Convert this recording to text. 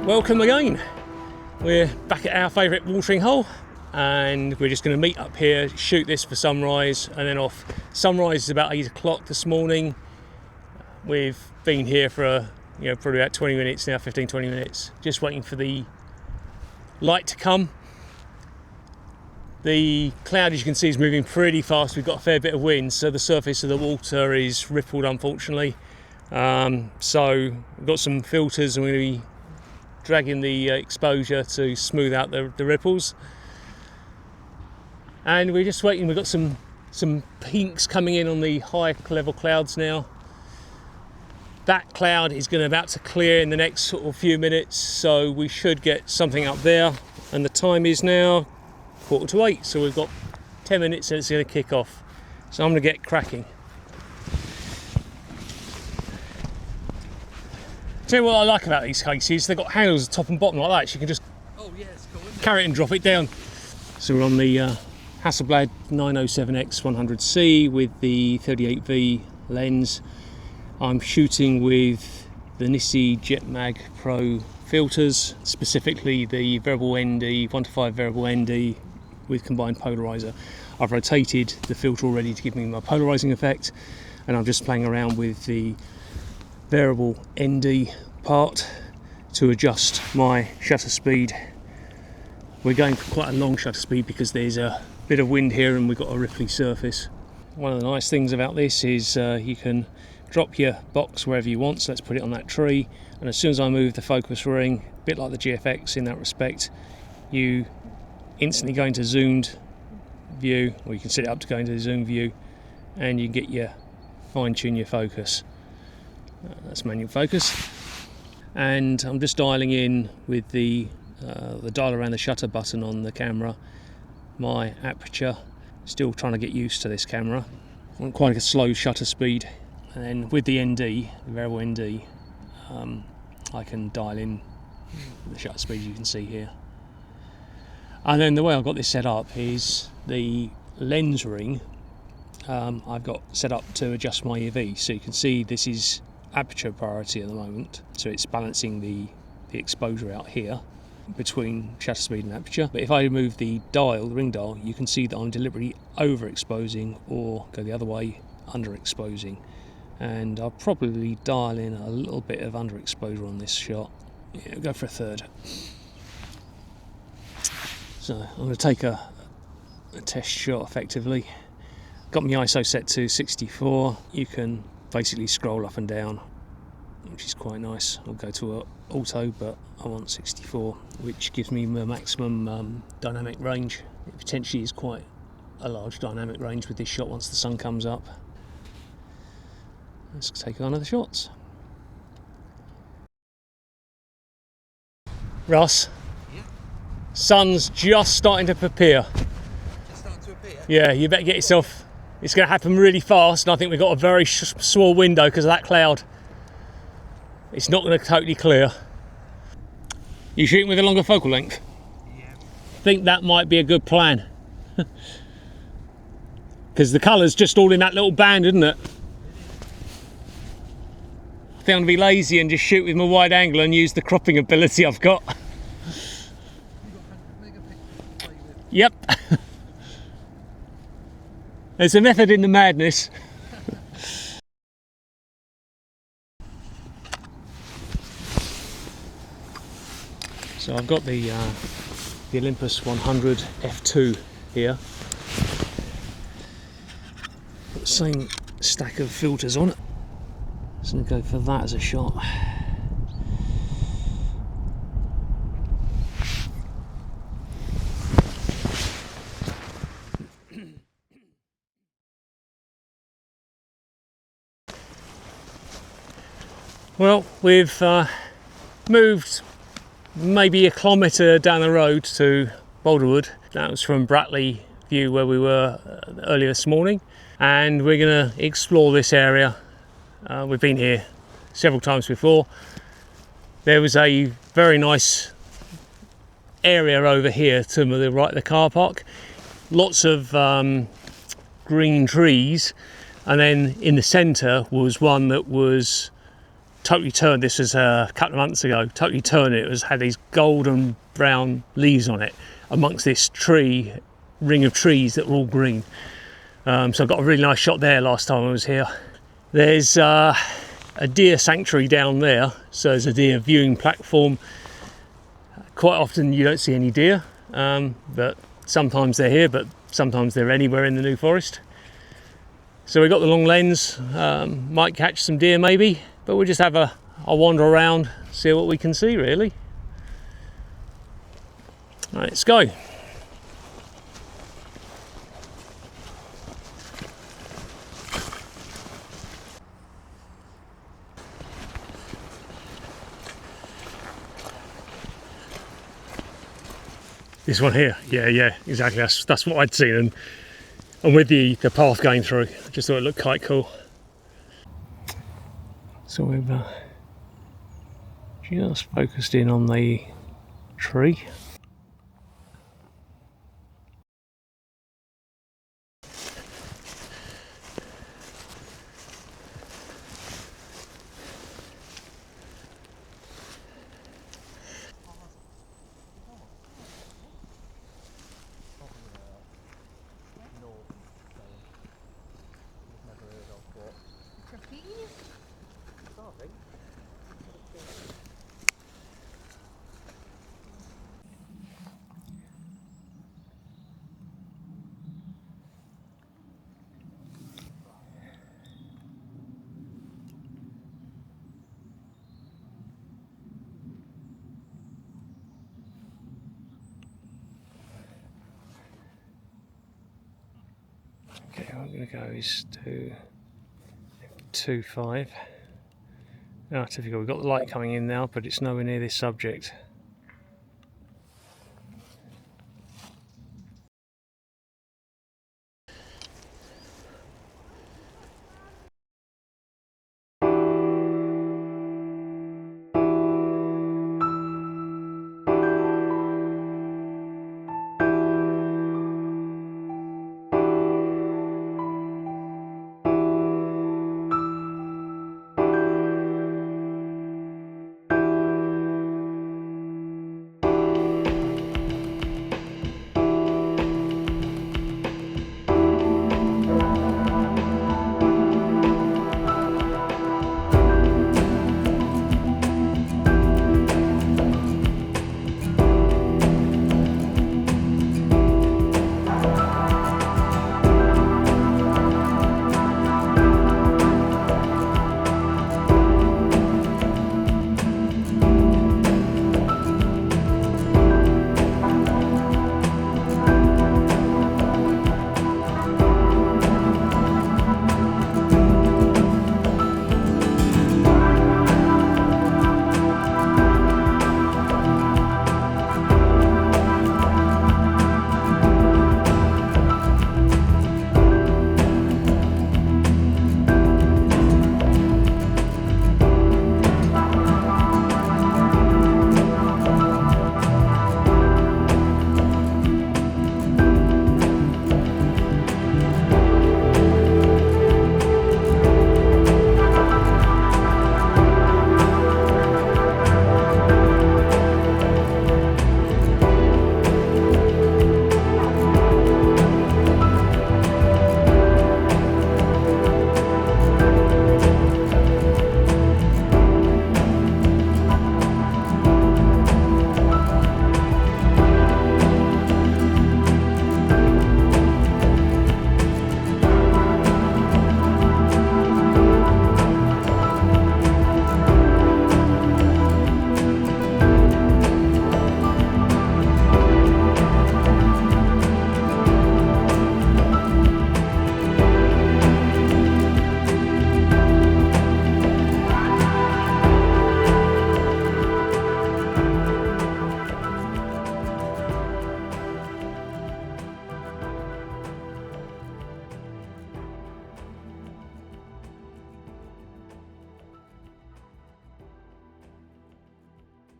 Welcome again. We're back at our favourite watering hole and we're just going to meet up here, shoot this for sunrise and then off. Sunrise is about 8 o'clock this morning. We've been here for probably about 20 minutes now, 15-20 minutes, just waiting for the light to come. The cloud, as you can see, is moving pretty fast. We've got a fair bit of wind, so the surface of the water is rippled, unfortunately. So we've got some filters and we're going to be dragging the exposure to smooth out the ripples. And we're just waiting. We've got some pinks coming in on the high level clouds now. That cloud is about to clear in the next sort of few minutes, so we should get something up there. And the time is now 7:45, so we've got 10 minutes and it's going to kick off. So I'm going to get cracking. Tell you what I like about these cases, they've got handles top and bottom like that, so you can just carry it and drop it down. So we're on the Hasselblad 907X100C with the 38V lens. I'm shooting with the NiSi JetMag Pro filters, specifically the variable ND, 1:5 variable ND with combined polarizer. I've rotated the filter already to give me my polarizing effect, and I'm just playing around with the variable ND part to adjust my shutter speed. We're going for quite a long shutter speed because there's a bit of wind here and we've got a ripply surface. One of the nice things about this is you can drop your box wherever you want, so let's put it on that tree, and as soon as I move the focus ring, a bit like the GFX in that respect, you instantly go into zoomed view, or you can set it up to go into zoom view, and you get your fine-tune your focus. That's manual focus, and I'm just dialing in with the dial around the shutter button on the camera, my aperture. Still trying to get used to this camera. I want quite a slow shutter speed, and then with the ND, the variable ND, I can dial in the shutter speed you can see here. And then the way I've got this set up is the lens ring I've got set up to adjust my EV, so you can see this is aperture priority at the moment, so it's balancing the exposure out here between shutter speed and aperture. But if I move the dial, the ring dial, you can see that I'm deliberately overexposing, or go the other way, underexposing. And I'll probably dial in a little bit of underexposure on this shot. Yeah, go for a third. So I'm going to take a test shot effectively. Got my ISO set to 64. You can basically scroll up and down, which is quite nice. I'll go to auto, but I want 64, which gives me the maximum dynamic range. It potentially is quite a large dynamic range with this shot once the sun comes up. Let's take one of the shots. Russ, yeah? Sun's just starting to appear. Just starting to appear? Yeah, you better get yourself. It's going to happen really fast, and I think we've got a very small window because of that cloud. It's not going to totally clear. You shooting with a longer focal length? Yeah. I think that might be a good plan. Because the colour's just all in that little band, isn't it? I think I'm going to be lazy and just shoot with my wide angle and use the cropping ability I've got. Yep. There's a method in the madness. So I've got the Olympus 100 f2 here. Got the same stack of filters on it. Just going to go for that as a shot. Well, we've moved maybe a kilometre down the road to Bolderwood. That was from Bratley View where we were earlier this morning, and we're going to explore this area. We've been here several times before. There was a very nice area over here to the right of the car park. Lots of green trees, and then in the centre was one that was totally turned. This was a couple of months ago. Totally turned it. It had these golden brown leaves on it amongst this ring of trees that were all green. So I got a really nice shot there last time I was here. There's a deer sanctuary down there, so there's a deer viewing platform. Quite often you don't see any deer, but sometimes they're here, but sometimes they're anywhere in the New Forest. So we got the long lens, might catch some deer maybe, but we'll just have a wander around, see what we can see really. All right, let's go. This one here, yeah, exactly. That's what I'd seen, and with the path going through, I just thought it looked quite cool. So we've just focused in on the tree. Okay, what I'm going to go is to 2.5. Ah, typical. We've got the light coming in now, but it's nowhere near this subject.